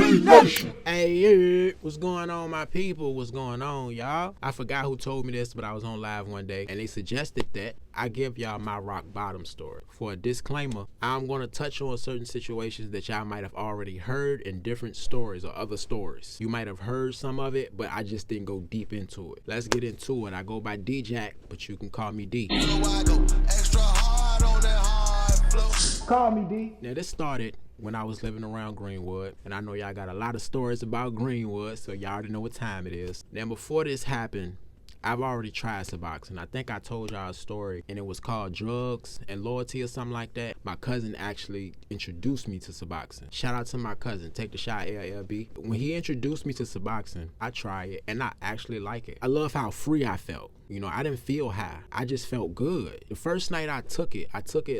Nation. Hey, what's going on, my people? What's going on, y'all? I forgot who told me this, but I was on live one day, and they suggested that I give y'all my rock bottom story. For a disclaimer, I'm going to touch on certain situations that y'all might have already heard in different stories or other stories. You might have heard some of it, but I just didn't go deep into it. Let's get into it. I go by D-Jack, but you can call me D. So I go extra hard on that hard flow. Call me D. Now, this started when I was living around Greenwood, and I know y'all got a lot of stories about Greenwood, so y'all already know what time it is. Now, before this happened, I've already tried Suboxone. I think I told y'all a story, and it was called Drugs and Loyalty or something like that. My cousin actually introduced me to Suboxone. Shout out to my cousin. Take the shot, LLB. When he introduced me to Suboxone, I tried it, and I actually like it. I love how free I felt. You know, I didn't feel high. I just felt good. The first night I took it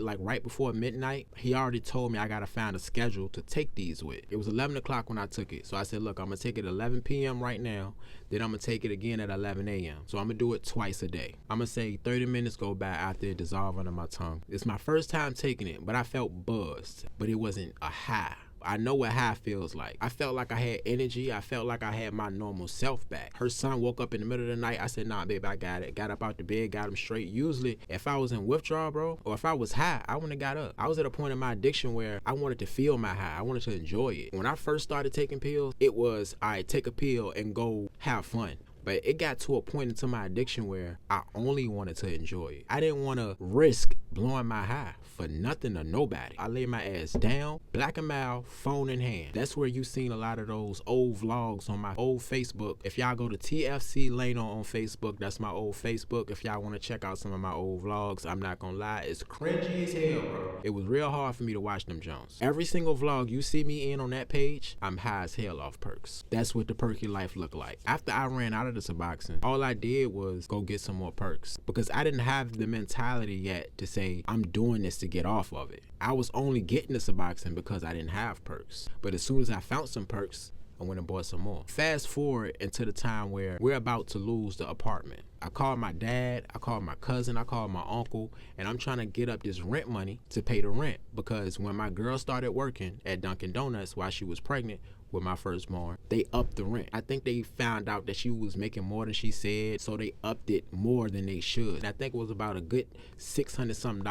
like right before midnight. He already told me I gotta find a schedule to take these with. It was 11 o'clock when I took it. So I said, look, I'm gonna take it at 11 p.m. right now. Then I'm gonna take it again at 11 a.m. So I'm gonna do it twice a day. I'm gonna say 30 minutes go by after it dissolved under my tongue. It's my first time taking it, but I felt buzzed. But it wasn't a high. I know what high feels like. I felt like I had energy. I felt like I had my normal self back. Her son woke up in the middle of the night. I said, nah, babe, I got it. Got up out the bed, got him straight. Usually, if I was in withdrawal, bro, or if I was high, I wouldn't have got up. I was at a point in my addiction where I wanted to feel my high. I wanted to enjoy it. When I first started taking pills, it was, all right, take a pill and go have fun. But it got to a point into my addiction where I only wanted to enjoy it. I didn't want to risk blowing my high for nothing or nobody. I laid my ass down, black and mild, phone in hand. That's where you seen a lot of those old vlogs on my old Facebook. If y'all go to TFC Lano on Facebook, that's my old Facebook. If y'all want to check out some of my old vlogs, I'm not gonna lie, it's cringy as hell, bro. It was real hard for me to watch them Jones. Every single vlog you see me in on that page, I'm high as hell off perks. That's what the perky life looked like. After I ran out of the Suboxone, all I did was go get some more perks because I didn't have the mentality yet to say I'm doing this to get off of it. I was only getting the Suboxone because I didn't have perks. But as soon as I found some perks, I went and bought some more. Fast forward into the time where we're about to lose the apartment. I called my dad, I called my cousin, I called my uncle, and I'm trying to get up this rent money to pay the rent because when my girl started working at Dunkin' Donuts while she was pregnant with my firstborn, they upped the rent. I think they found out that she was making more than she said, so they upped it more than they should. And I think it was about a good $600 something.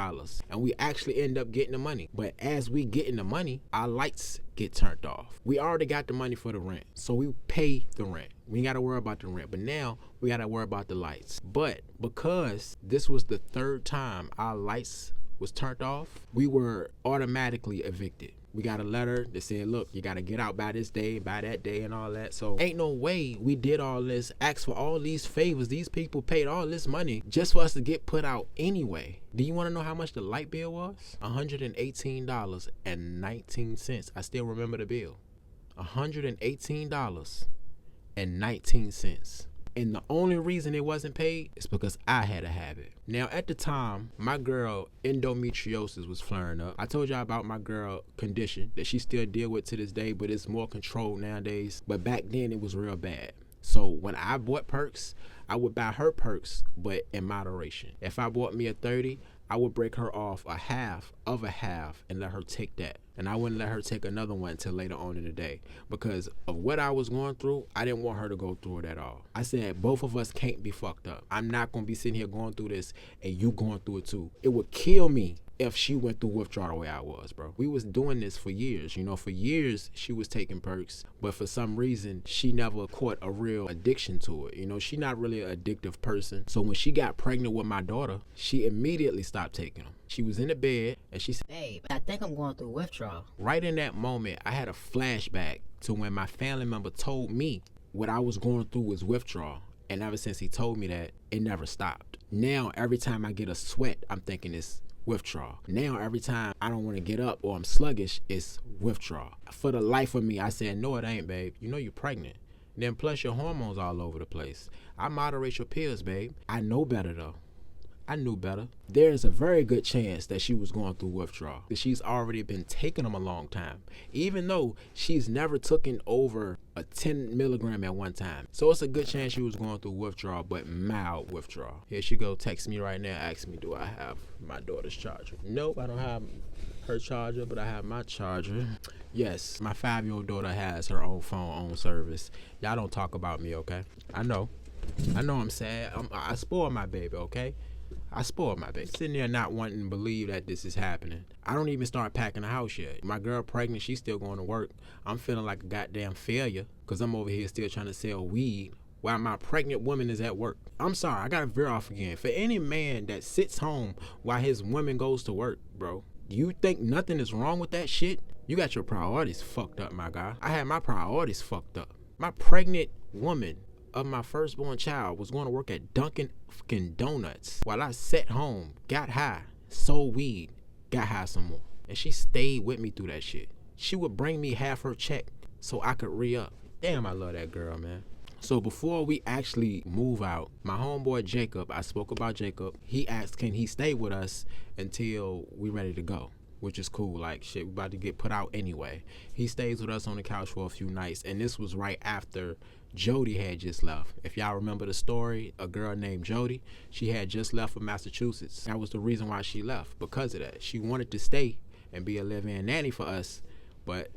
And we actually end up getting the money. But as we getting the money, our lights get turned off. We already got the money for the rent, so we pay the rent. We ain't got to worry about the rent, but now we got to worry about the lights. But because this was the third time our lights was turned off, we were automatically evicted. We got a letter that said, look, you got to get out by this day, by that day, and all that. So ain't no way we did all this, asked for all these favors. These people paid all this money just for us to get put out anyway. Do you want to know how much the light bill was? $118.19. I still remember the bill. $118.19. And the only reason it wasn't paid is because I had a habit. Now, at the time, my girl endometriosis was flaring up. I told y'all about my girl condition that she still deal with to this day, but it's more controlled nowadays. But back then, it was real bad. So when I bought perks, I would buy her perks, but in moderation. If I bought me a 30, I would break her off a half of a half and let her take that. And I wouldn't let her take another one until later on in the day. Because of what I was going through, I didn't want her to go through it at all. I said, both of us can't be fucked up. I'm not going to be sitting here going through this and you going through it too. It would kill me if she went through withdrawal the way I was, bro. We was doing this for years. You know, for years, she was taking perks. But for some reason, she never caught a real addiction to it. You know, she not really an addictive person. So when she got pregnant with my daughter, she immediately stopped taking them. She was in the bed and she said, babe, I think I'm going through withdrawal. Right in that moment, I had a flashback to when my family member told me what I was going through was withdrawal. And ever since he told me that, it never stopped. Now, every time I get a sweat, I'm thinking it's withdrawal. Now, every time I don't want to get up or I'm sluggish, it's withdrawal. For the life of me, I said, no, it ain't, babe. You know you're pregnant. Then plus your hormones all over the place. I moderate your pills, babe. I know better, though. I knew better. There's a very good chance that she was going through withdrawal. That she's already been taking them a long time. Even though she's never taken over a 10 milligram at one time. So it's a good chance she was going through withdrawal, but mild withdrawal. Here she go, text me right now, ask me, do I have my daughter's charger? Nope, I don't have her charger, but I have my charger. Yes, my 5-year-old daughter has her own phone, own service. Y'all don't talk about me, okay? I know I'm sad. I spoil my baby, okay? I spoiled my baby. Sitting there not wanting to believe that this is happening. I don't even start packing the house yet. My girl pregnant, she's still going to work. I'm feeling like a goddamn failure because I'm over here still trying to sell weed while my pregnant woman is at work. I'm sorry, I gotta veer off again. For any man that sits home while his woman goes to work, bro, you think nothing is wrong with that shit? You got your priorities fucked up, my guy. I had my priorities fucked up. My pregnant woman of my firstborn child was going to work at Dunkin' fucking Donuts while I sat home, got high, sold weed, got high some more. And she stayed with me through that shit. She would bring me half her check so I could re-up. Damn, I love that girl, man. So before we actually move out, my homeboy Jacob, I spoke about Jacob, he asked can he stay with us until we ready to go, which is cool. Like, shit, we about to get put out anyway. He stays with us on the couch for a few nights, and this was right after Jody had just left. If y'all remember the story, a girl named Jody, she had just left for Massachusetts. That was the reason why she left, because of that. She wanted to stay and be a live-in nanny for us, but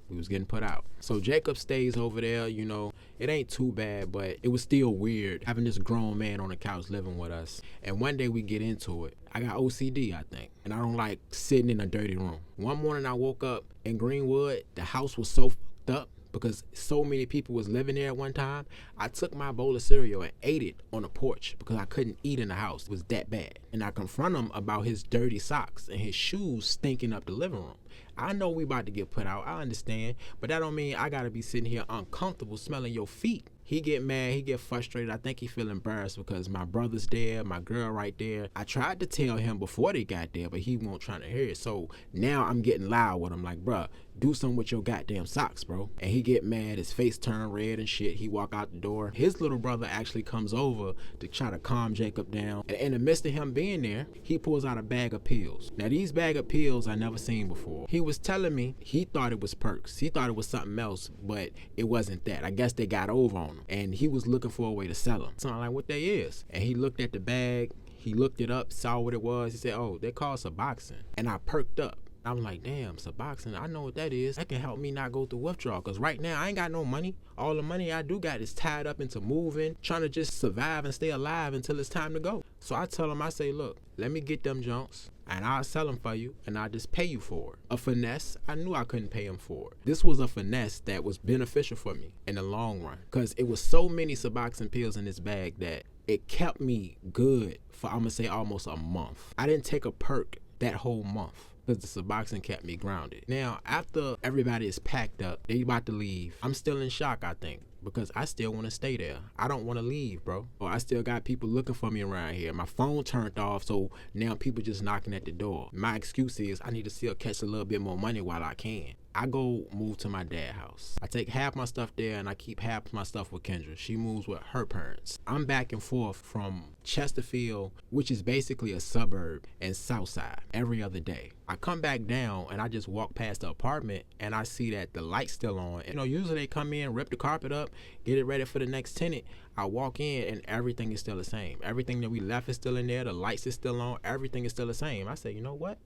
we was getting put out. So Jacob stays over there, you know. It ain't too bad, but it was still weird having this grown man on the couch living with us. And one day we get into it. I got OCD, I think, and I don't like sitting in a dirty room. One morning I woke up in Greenwood. The house was so fucked up because so many people was living there at one time. I took my bowl of cereal and ate it on the porch because I couldn't eat in the house. It was that bad. And I confront him about his dirty socks and his shoes stinking up the living room. I know we about to get put out, I understand, but that don't mean I gotta be sitting here uncomfortable smelling your feet. He get mad, he get frustrated. I think he feel embarrassed because my brother's there, my girl right there. I tried to tell him before they got there, but he won't trying to hear it. So now I'm getting loud with him like, bruh, do something with your goddamn socks, bro. And he get mad, his face turn red and shit. He walk out the door. His little brother actually comes over to try to calm Jacob down. And in the midst of him being there, he pulls out a bag of pills. Now these bag of pills I never seen before. He was telling me he thought it was perks. He thought it was something else, but it wasn't that. I guess they got over on him. And he was looking for a way to sell them. So I'm like, what they is? And he looked at the bag, he looked it up, saw what it was. He said, oh, they call Suboxone. And I perked up. I'm like, damn, Suboxone, I know what that is. That can help me not go through withdrawal. Because right now, I ain't got no money. All the money I do got is tied up into moving, trying to just survive and stay alive until it's time to go. So I tell him, I say, look, let me get them junks, and I'll sell them for you, and I'll just pay you for it. A finesse, I knew I couldn't pay him for it. This was a finesse that was beneficial for me in the long run. Because it was so many Suboxone pills in this bag that it kept me good for, I'm going to say, almost a month. I didn't take a perk that whole month, because the Suboxone kept me grounded. Now, after everybody is packed up, they about to leave. I'm still in shock, I think, because I still want to stay there. I don't want to leave, bro. Or I still got people looking for me around here. My phone turned off, so now people just knocking at the door. My excuse is I need to still catch a little bit more money while I can. I go move to my dad's house. I take half my stuff there and I keep half my stuff with Kendra. She moves with her parents. I'm back and forth from Chesterfield, which is basically a suburb, and Southside every other day. I come back down and I just walk past the apartment and I see that the light's still on. You know, usually they come in, rip the carpet up, get it ready for the next tenant. I walk in and everything is still the same. Everything that we left is still in there. The lights is still on. Everything is still the same. I say, you know what?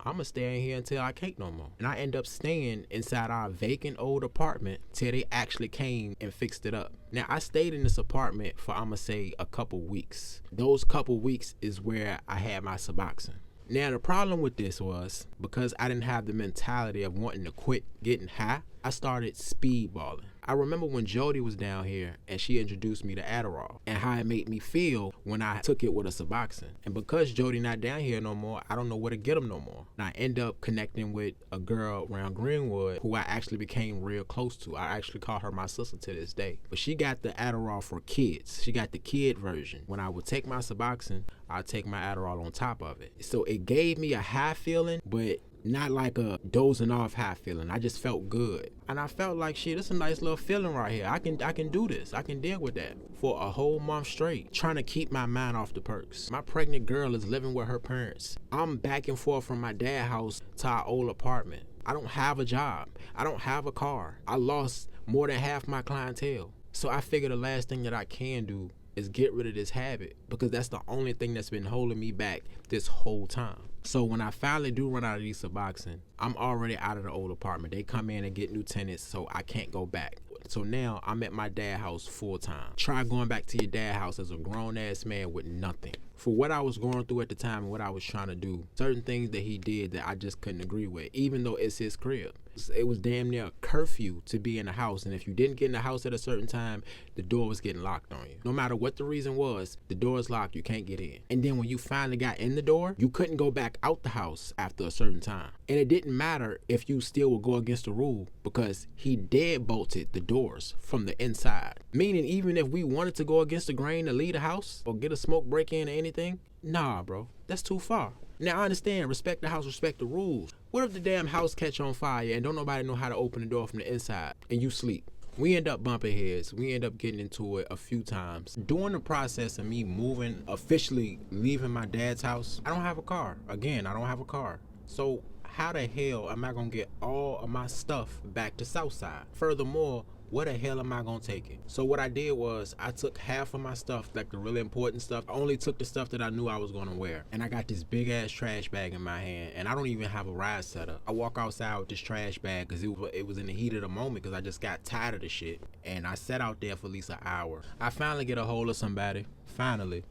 I'm going to stay in here until I can't no more. And I end up staying inside our vacant old apartment till they actually came and fixed it up. Now, I stayed in this apartment for, I'm going to say, a couple weeks. Those couple weeks is where I had my Suboxone. Now, the problem with this was because I didn't have the mentality of wanting to quit getting high, I started speedballing. I remember when Jody was down here and she introduced me to Adderall and how it made me feel when I took it with a Suboxone. And because Jody not down here no more, I don't know where to get them no more. And I end up connecting with a girl around Greenwood who I actually became real close to. I actually call her my sister to this day. But she got the Adderall for kids. She got the kid version. When I would take my Suboxone, I'd take my Adderall on top of it. So it gave me a high feeling, but not like a dozing off high feeling. I just felt good. And I felt like, shit, it's a nice little feeling right here. I can do this. I can deal with that for a whole month straight, trying to keep my mind off the perks. My pregnant girl is living with her parents. I'm back and forth from my dad's house to our old apartment. I don't have a job. I don't have a car. I lost more than half my clientele. So I figure the last thing that I can do is get rid of this habit, because that's the only thing that's been holding me back this whole time. So when I finally do run out of these Suboxone, I'm already out of the old apartment. They come in and get new tenants, so I can't go back. So now I'm at my dad's house full time. Try going back to your dad's house as a grown ass man with nothing. For what I was going through at the time and what I was trying to do, certain things that he did that I just couldn't agree with, even though it's his crib. It was damn near a curfew to be in the house, and if you didn't get in the house at a certain time, the door was getting locked on you. No matter what the reason was, the door is locked, you can't get in. And then when you finally got in the door, you couldn't go back out the house after a certain time. And it didn't matter if you still would go against the rule, because he deadbolted the doors from the inside. Meaning even if we wanted to go against the grain to leave the house or get a smoke break in or anything, nah bro, that's too far. Now I understand, respect the house, respect the rules. What if the damn house catch on fire and don't nobody know how to open the door from the inside and you sleep? We end up bumping heads. We end up getting into it a few times. During the process of me moving, officially leaving my dad's house, I don't have a car. Again, I don't have a car. So how the hell am I gonna get all of my stuff back to Southside? Furthermore, where the hell am I gonna take it? So what I did was I took half of my stuff, like the really important stuff. I only took the stuff that I knew I was gonna wear. And I got this big ass trash bag in my hand, and I don't even have a ride set up. I walk outside with this trash bag because it was in the heat of the moment, because I just got tired of the shit. And I sat out there for at least an hour. I finally get a hold of somebody, finally,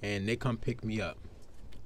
and they come pick me up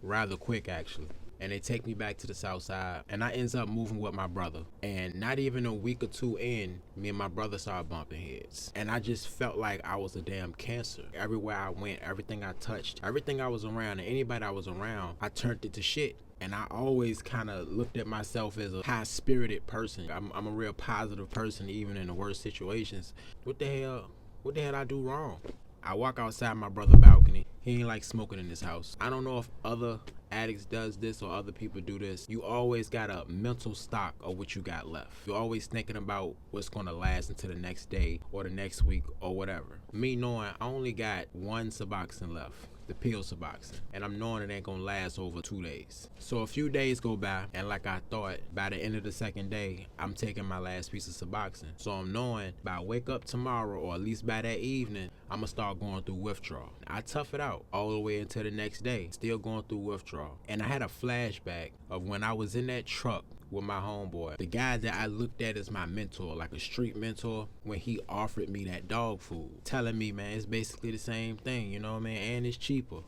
rather quick actually. And they take me back to the south side, and I ends up moving with my brother. And not even a week or two in, me and my brother started bumping heads. And I just felt like I was a damn cancer. Everywhere I went, everything I touched, everything I was around, and anybody I was around, I turned it to shit. And I always kind of looked at myself as a high-spirited person. I'm a real positive person, even in the worst situations. What the hell I do wrong? I walk outside my brother's balcony. He ain't like smoking in this house. I don't know if other addicts does this or other people do this. You always got a mental stock of what you got left. You're always thinking about what's gonna last until the next day or the next week or whatever. Me knowing I only got one Suboxone left, the pill Suboxone, and I'm knowing it ain't gonna last over 2 days. So a few days go by, and like I thought, by the end of the second day, I'm taking my last piece of Suboxone. So I'm knowing by wake up tomorrow, or at least by that evening, I'm gonna start going through withdrawal. I tough it out all the way until the next day, still going through withdrawal. And I had a flashback of when I was in that truck with my homeboy, the guy that I looked at as my mentor, like a street mentor, when he offered me that dog food, telling me, man, it's basically the same thing, you know what I mean, and it's cheaper.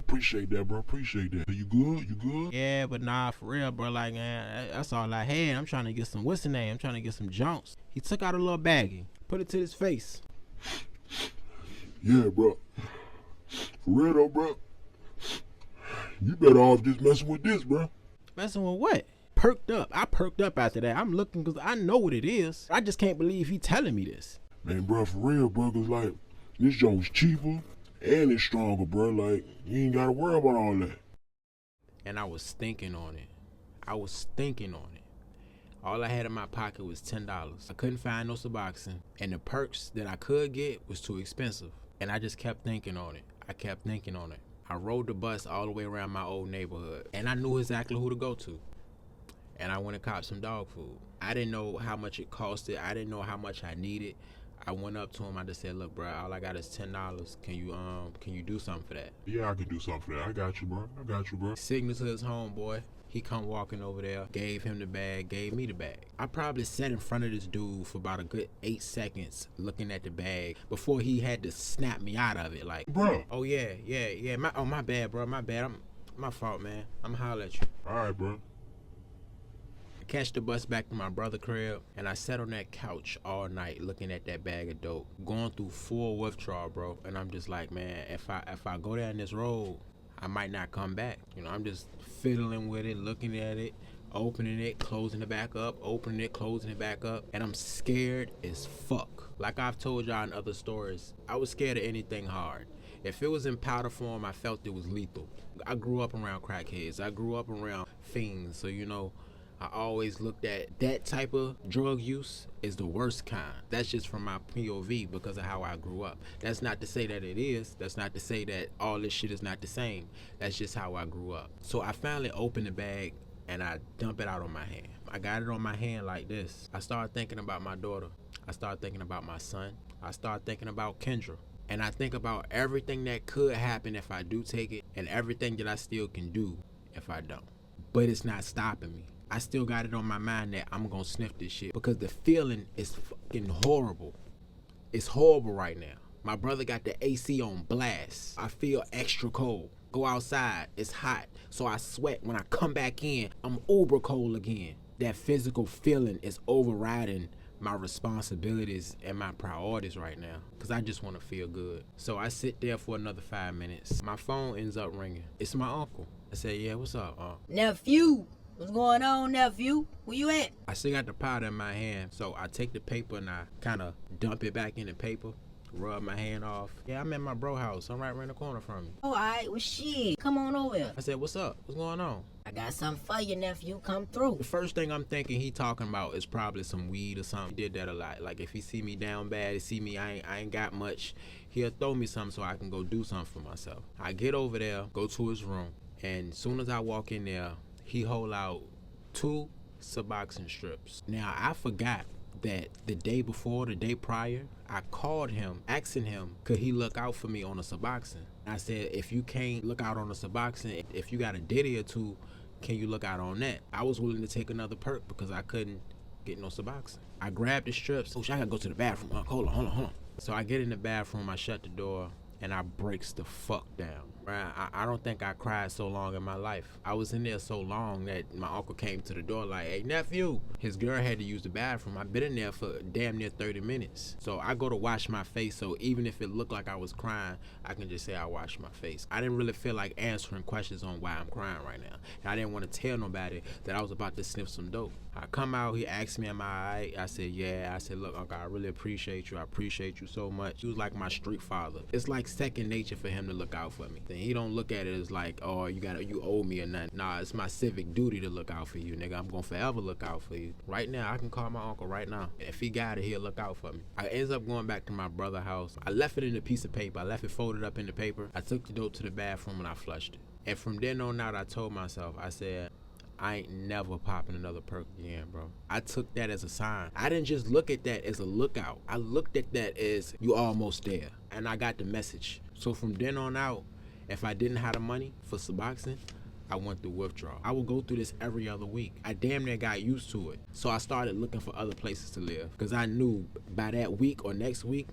Appreciate that, bro. Appreciate that. You good? You good? Yeah, but nah, for real, bro. Like, man, that's all I had. I'm trying to get some, what's the name? I'm trying to get some junks. He took out a little baggie, put it to his face. Yeah, bro. For real though, bro. You better off just messing with this, bro. Messing with what? Perked up. I perked up after that. I'm looking because I know what it is. I just can't believe he telling me this. Man, bro, for real, bro, cause like, this joint's cheaper and it's stronger, bro. Like, you ain't gotta worry about all that. And I was thinking on it. All I had in my pocket was $10. I couldn't find no Suboxone, and the perks that I could get was too expensive. And I just kept thinking on it. I rode the bus all the way around my old neighborhood, and I knew exactly who to go to. And I went and copped some dog food. I didn't know how much it costed. I didn't know how much I needed. I went up to him. I just said, "Look, bro, all I got is $10. Can you do something for that?" Yeah, I can do something for that. I got you, bro. Signal to his homeboy. He come walking over there, gave him the bag, gave me the bag. I probably sat in front of this dude for about a good 8 seconds looking at the bag before he had to snap me out of it. Like, bro. Oh yeah. My bad, bro. My bad. My fault, man. I'm gonna holler at you. All right, bro. Catch the bus back to my brother's crib, and I sat on that couch all night looking at that bag of dope, going through full withdrawal, bro. And I'm just like, man, if I go down this road, I might not come back. You know, I'm just fiddling with it, looking at it, opening it, closing it back up, opening it, closing it back up, and I'm scared as fuck. Like I've told y'all in other stories, I was scared of anything hard. If it was in powder form, I felt it was lethal. I grew up around crackheads. I grew up around fiends, so you know, I always looked at that type of drug use is the worst kind. That's just from my POV because of how I grew up. That's not to say that it is. That's not to say that all this shit is not the same. That's just how I grew up. So I finally opened the bag and I dump it out on my hand. I got it on my hand like this. I started thinking about my daughter. I started thinking about my son. I started thinking about Kendra. And I think about everything that could happen if I do take it and everything that I still can do if I don't. But it's not stopping me. I still got it on my mind that I'm gonna sniff this shit because the feeling is fucking horrible. It's horrible right now. My brother got the AC on blast. I feel extra cold. Go outside, it's hot. So I sweat. When I come back in, I'm uber cold again. That physical feeling is overriding my responsibilities and my priorities right now because I just want to feel good. So I sit there for another 5 minutes. My phone ends up ringing. It's my uncle. I say, yeah, what's up, Nephew, what's going on, nephew? Where you at? I still got the powder in my hand, so I take the paper and I kind of dump it back in the paper, rub my hand off. Yeah, I'm at my bro house. I'm right around the corner from you. Oh, alright, well shit. Come on over here. I said, what's up? What's going on? I got something for you, nephew. Come through. The first thing I'm thinking he talking about is probably some weed or something. He did that a lot. Like if he see me down bad, he see me, I ain't got much, he'll throw me something so I can go do something for myself. I get over there, go to his room, and as soon as I walk in there, he hold out 2 Suboxone strips. Now I forgot that the day before, the day prior, I called him asking him could he look out for me on a Suboxone. I said, if you can't look out on a Suboxone, if you got a ditty or two, can you look out on that? I was willing to take another perk because I couldn't get no Suboxone. I grabbed the strips. Oh, I gotta go to the bathroom. Hold on. So I get in the bathroom, I shut the door, and I breaks the fuck down. Right? I don't think I cried so long in my life. I was in there so long that my uncle came to the door like, hey, nephew. His girl had to use the bathroom. I've been in there for damn near 30 minutes. So I go to wash my face, so even if it looked like I was crying, I can just say I washed my face. I didn't really feel like answering questions on why I'm crying right now. And I didn't want to tell nobody that I was about to sniff some dope. I come out, he asked me, am I alright? I said, yeah. I said, look, Uncle, I really appreciate you. I appreciate you so much. He was like my street father. It's like second nature for him to look out for me. Then he don't look at it as like, oh, you owe me or nothing. Nah, it's my civic duty to look out for you, nigga. I'm gonna forever look out for you. Right now, I can call my uncle right now. If he got it, he'll look out for me. I ends up going back to my brother's house. I left it in a piece of paper. I left it folded up in the paper. I took the dope to the bathroom and I flushed it. And from then on out, I told myself, I said, I ain't never popping another perk again, bro. I took that as a sign. I didn't just look at that as a lookout. I looked at that as you almost there. And I got the message. So from then on out, if I didn't have the money for Suboxone, I went through withdrawal. I would go through this every other week. I damn near got used to it. So I started looking for other places to live because I knew by that week or next week,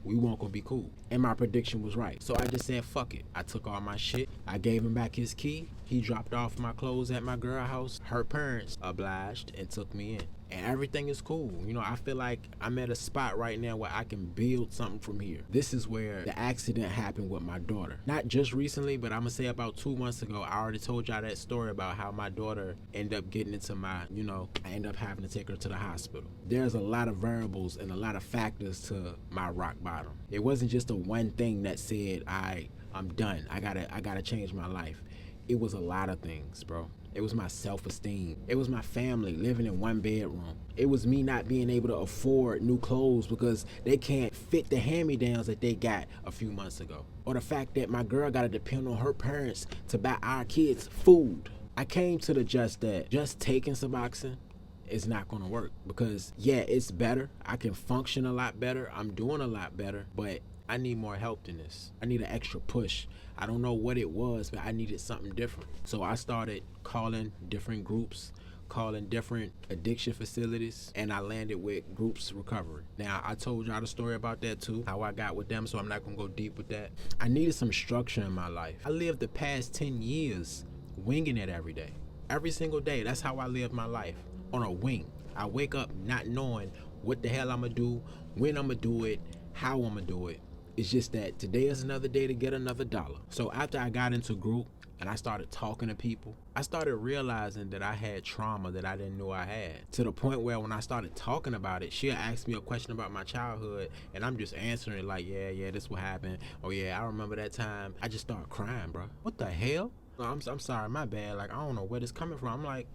we weren't gonna be cool. And my prediction was right. So I just said, fuck it. I took all my shit. I gave him back his key. He dropped off my clothes at my girl house. Her parents obliged and took me in. And everything is cool. You know, I feel like I'm at a spot right now where I can build something from here. This is where the accident happened with my daughter. Not just recently, but I'm gonna say about 2 months ago, I already told y'all that story about how my daughter ended up getting into I ended up having to take her to the hospital. There's a lot of variables and a lot of factors to my rock bottom. It wasn't just a one thing that said, I'm done. I gotta change my life. It was a lot of things, bro. It was my self-esteem. It was my family living in one bedroom. It was me not being able to afford new clothes because they can't fit the hand-me-downs that they got a few months ago. Or the fact that my girl got to depend on her parents to buy our kids food. I came to the just that just taking Suboxone is not going to work because, yeah, it's better. I can function a lot better. I'm doing a lot better, but I need more help than this. I need an extra push. I don't know what it was, but I needed something different. So I started calling different groups, calling different addiction facilities, and I landed with Groups Recovery. Now, I told y'all the story about that too, how I got with them, so I'm not gonna go deep with that. I needed some structure in my life. I lived the past 10 years winging it every day. Every single day, that's how I lived my life, on a wing. I wake up not knowing what the hell I'm gonna do, when I'm gonna do it, how I'm gonna do it. It's just that today is another day to get another dollar. So after I got into group and I started talking to people, I started realizing that I had trauma that I didn't know I had. To the point where when I started talking about it, she'll ask me a question about my childhood and I'm just answering it like, yeah, this what happened. Oh yeah, I remember that time. I just started crying, bro. What the hell? No, I'm sorry, my bad. Like, I don't know where this coming from. I'm like,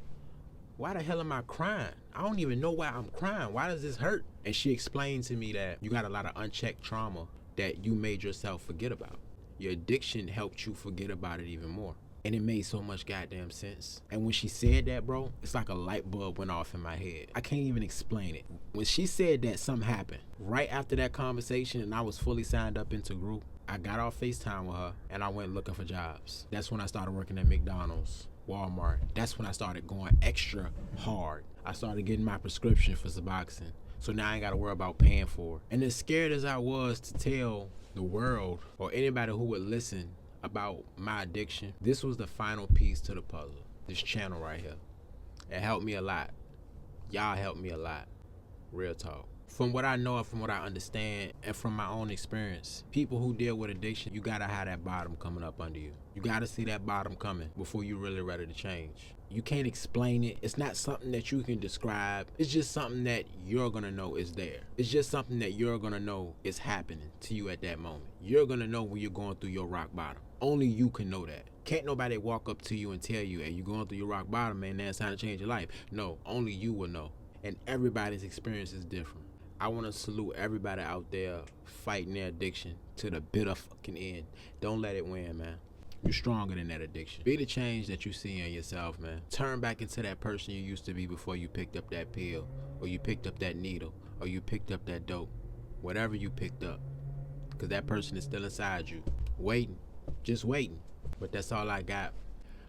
why the hell am I crying? I don't even know why I'm crying. Why does this hurt? And she explained to me that you got a lot of unchecked trauma that you made yourself forget about. Your addiction helped you forget about it even more. And it made so much goddamn sense. And when she said that, bro, it's like a light bulb went off in my head. I can't even explain it. When she said that, something happened. Right after that conversation and I was fully signed up into group, I got off FaceTime with her and I went looking for jobs. That's when I started working at McDonald's, Walmart. That's when I started going extra hard. I started getting my prescription for Suboxone. So now I ain't gotta worry about paying for it. And as scared as I was to tell the world or anybody who would listen about my addiction, this was the final piece to the puzzle. This channel right here. It helped me a lot. Y'all helped me a lot. Real talk. From what I know and from what I understand and from my own experience, people who deal with addiction, you gotta have that bottom coming up under you. You gotta see that bottom coming before you're really ready to change. You can't explain it. It's not something that you can describe. It's just something that you're gonna know is there. It's just something that you're gonna know is happening to you at that moment. You're gonna know when you're going through your rock bottom. Only you can know that. Can't nobody walk up to you and tell you, hey, you're going through your rock bottom, man, now it's time to change your life. No, only you will know. And everybody's experience is different. I want to salute everybody out there fighting their addiction to the bitter fucking end. Don't let it win, man. You're stronger than that addiction. Be the change that you see in yourself, man. Turn back into that person you used to be before you picked up that pill, or you picked up that needle, or you picked up that dope. Whatever you picked up. Because that person is still inside you. Waiting. Just waiting. But that's all I got.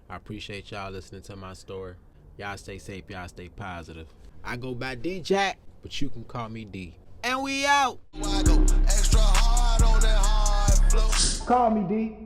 I appreciate y'all listening to my story. Y'all stay safe. Y'all stay positive. I go by D-Jack, but you can call me D. And we out. I go extra hard on that hard flow. Call me D.